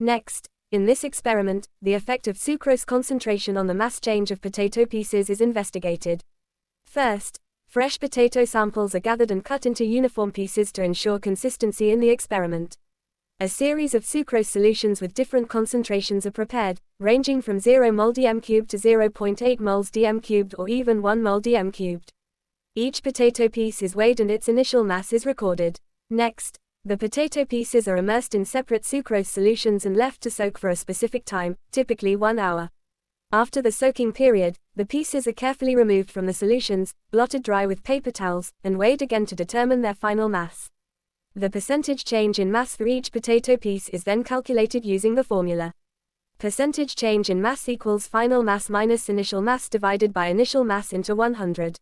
Next, in this experiment, the effect of sucrose concentration on the mass change of potato pieces is investigated. First, fresh potato samples are gathered and cut into uniform pieces to ensure consistency in the experiment. A series of sucrose solutions with different concentrations are prepared, ranging from 0 mol dm cubed to 0.8 moles dm cubed or even 1 mol dm cubed. Each potato piece is weighed and its initial mass is recorded. Next, the potato pieces are immersed in separate sucrose solutions and left to soak for a specific time, typically 1 hour. After the soaking period, the pieces are carefully removed from the solutions, blotted dry with paper towels, and weighed again to determine their final mass. The percentage change in mass for each potato piece is then calculated using the formula. Percentage change in mass equals final mass minus initial mass divided by initial mass into 100.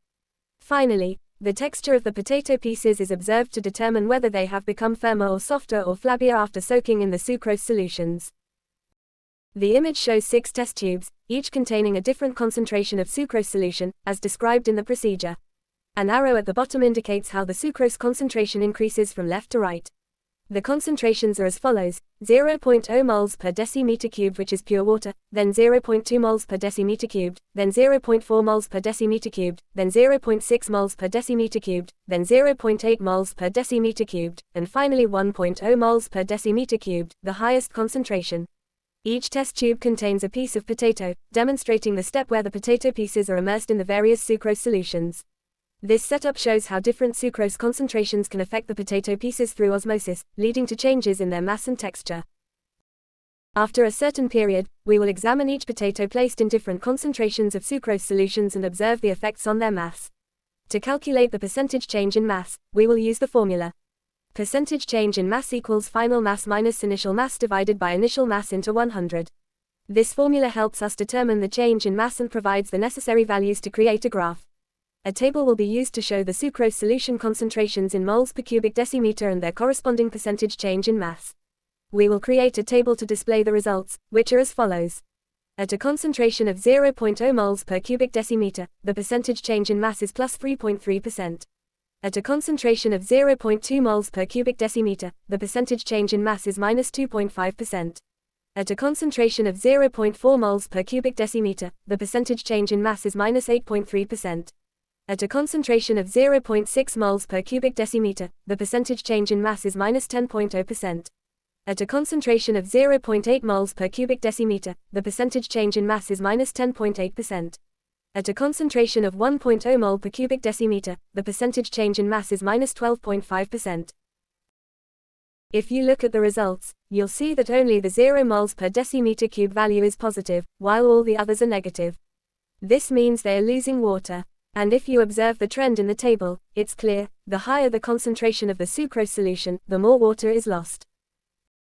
Finally, the texture of the potato pieces is observed to determine whether they have become firmer or softer or flabbier after soaking in the sucrose solutions. The image shows 6 test tubes, each containing a different concentration of sucrose solution, as described in the procedure. An arrow at the bottom indicates how the sucrose concentration increases from left to right. The concentrations are as follows: 0.0 moles per decimeter cubed, which is pure water, then 0.2 moles per decimeter cubed, then 0.4 moles per decimeter cubed, then 0.6 moles per decimeter cubed, then 0.8 moles per decimeter cubed, and finally 1.0 moles per decimeter cubed, the highest concentration. Each test tube contains a piece of potato, demonstrating the step where the potato pieces are immersed in the various sucrose solutions. This setup shows how different sucrose concentrations can affect the potato pieces through osmosis, leading to changes in their mass and texture. After a certain period, we will examine each potato placed in different concentrations of sucrose solutions and observe the effects on their mass. To calculate the percentage change in mass, we will use the formula. Percentage change in mass equals final mass minus initial mass divided by initial mass into 100. This formula helps us determine the change in mass and provides the necessary values to create a graph. A table will be used to show the sucrose solution concentrations in moles per cubic decimeter and their corresponding percentage change in mass. We will create a table to display the results, which are as follows. At a concentration of 0.0 moles per cubic decimeter, the percentage change in mass is plus 3.3%. At a concentration of 0.2 moles per cubic decimeter, the percentage change in mass is minus 2.5%. At a concentration of 0.4 moles per cubic decimeter, the percentage change in mass is minus 8.3%. At a concentration of 0.6 moles per cubic decimeter, the percentage change in mass is minus 10.0%. At a concentration of 0.8 moles per cubic decimeter, the percentage change in mass is minus 10.8%. At a concentration of 1.0 mole per cubic decimeter, the percentage change in mass is minus 12.5%. If you look at the results, you'll see that only the 0 moles per decimeter cube value is positive, while all the others are negative. This means they are losing water. And if you observe the trend in the table, it's clear, the higher the concentration of the sucrose solution, the more water is lost.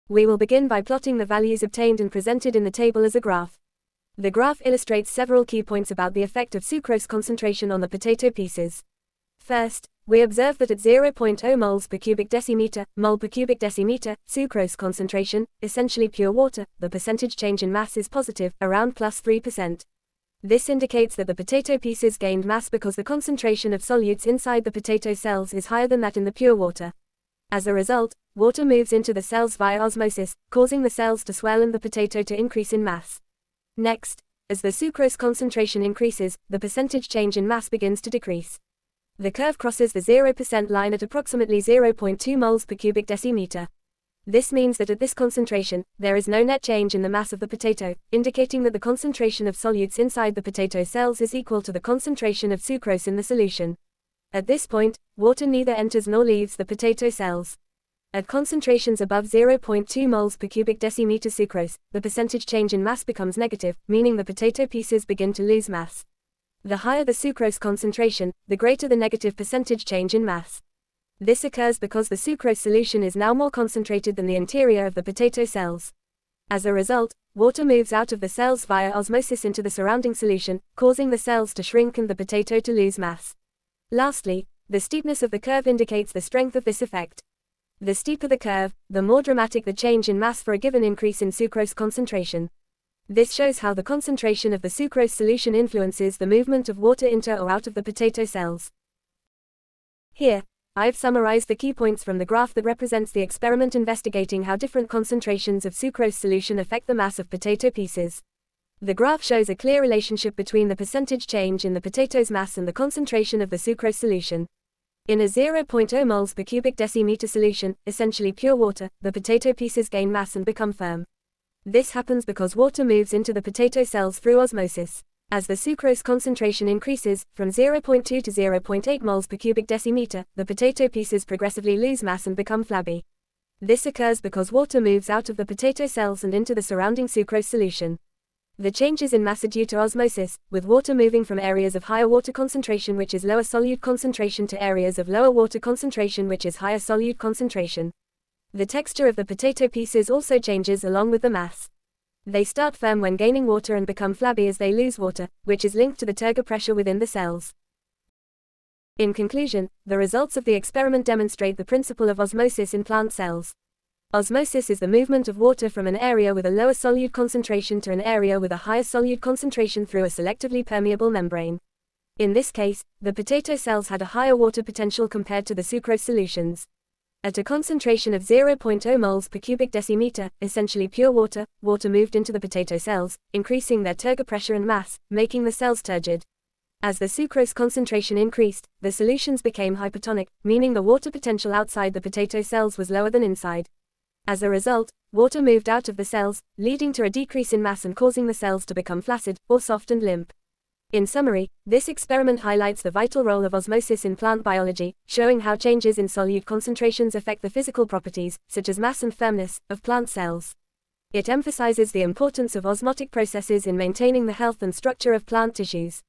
We will begin by plotting the values obtained and presented in the table as a graph. The graph illustrates several key points about the effect of sucrose concentration on the potato pieces. First, we observe that at 0.0 moles per cubic decimeter, mole per cubic decimeter, sucrose concentration, essentially pure water, the percentage change in mass is positive, around plus 3%. This indicates that the potato pieces gained mass because the concentration of solutes inside the potato cells is higher than that in the pure water. As a result, water moves into the cells via osmosis, causing the cells to swell and the potato to increase in mass. Next, as the sucrose concentration increases, the percentage change in mass begins to decrease. The curve crosses the 0% line at approximately 0.2 moles per cubic decimeter. This means that at this concentration, there is no net change in the mass of the potato, indicating that the concentration of solutes inside the potato cells is equal to the concentration of sucrose in the solution. At this point, water neither enters nor leaves the potato cells. At concentrations above 0.2 moles per cubic decimeter sucrose, the percentage change in mass becomes negative, meaning the potato pieces begin to lose mass. The higher the sucrose concentration, the greater the negative percentage change in mass. This occurs because the sucrose solution is now more concentrated than the interior of the potato cells. As a result, water moves out of the cells via osmosis into the surrounding solution, causing the cells to shrink and the potato to lose mass. Lastly, the steepness of the curve indicates the strength of this effect. The steeper the curve, the more dramatic the change in mass for a given increase in sucrose concentration. This shows how the concentration of the sucrose solution influences the movement of water into or out of the potato cells. Here, I've summarized the key points from the graph that represents the experiment investigating how different concentrations of sucrose solution affect the mass of potato pieces. The graph shows a clear relationship between the percentage change in the potato's mass and the concentration of the sucrose solution. In a 0.0 moles per cubic decimeter solution, essentially pure water, the potato pieces gain mass and become firm. This happens because water moves into the potato cells through osmosis. As the sucrose concentration increases, from 0.2 to 0.8 moles per cubic decimeter, the potato pieces progressively lose mass and become flabby. This occurs because water moves out of the potato cells and into the surrounding sucrose solution. The changes in mass are due to osmosis, with water moving from areas of higher water concentration which is lower solute concentration to areas of lower water concentration which is higher solute concentration. The texture of the potato pieces also changes along with the mass. They start firm when gaining water and become flabby as they lose water, which is linked to the turgor pressure within the cells. In conclusion, the results of the experiment demonstrate the principle of osmosis in plant cells. Osmosis is the movement of water from an area with a lower solute concentration to an area with a higher solute concentration through a selectively permeable membrane. In this case, the potato cells had a higher water potential compared to the sucrose solutions. At a concentration of 0.0 moles per cubic decimeter, essentially pure water, water moved into the potato cells, increasing their turgor pressure and mass, making the cells turgid. As the sucrose concentration increased, the solutions became hypertonic, meaning the water potential outside the potato cells was lower than inside. As a result, water moved out of the cells, leading to a decrease in mass and causing the cells to become flaccid, or soft and limp. In summary, this experiment highlights the vital role of osmosis in plant biology, showing how changes in solute concentrations affect the physical properties, such as mass and firmness, of plant cells. It emphasizes the importance of osmotic processes in maintaining the health and structure of plant tissues.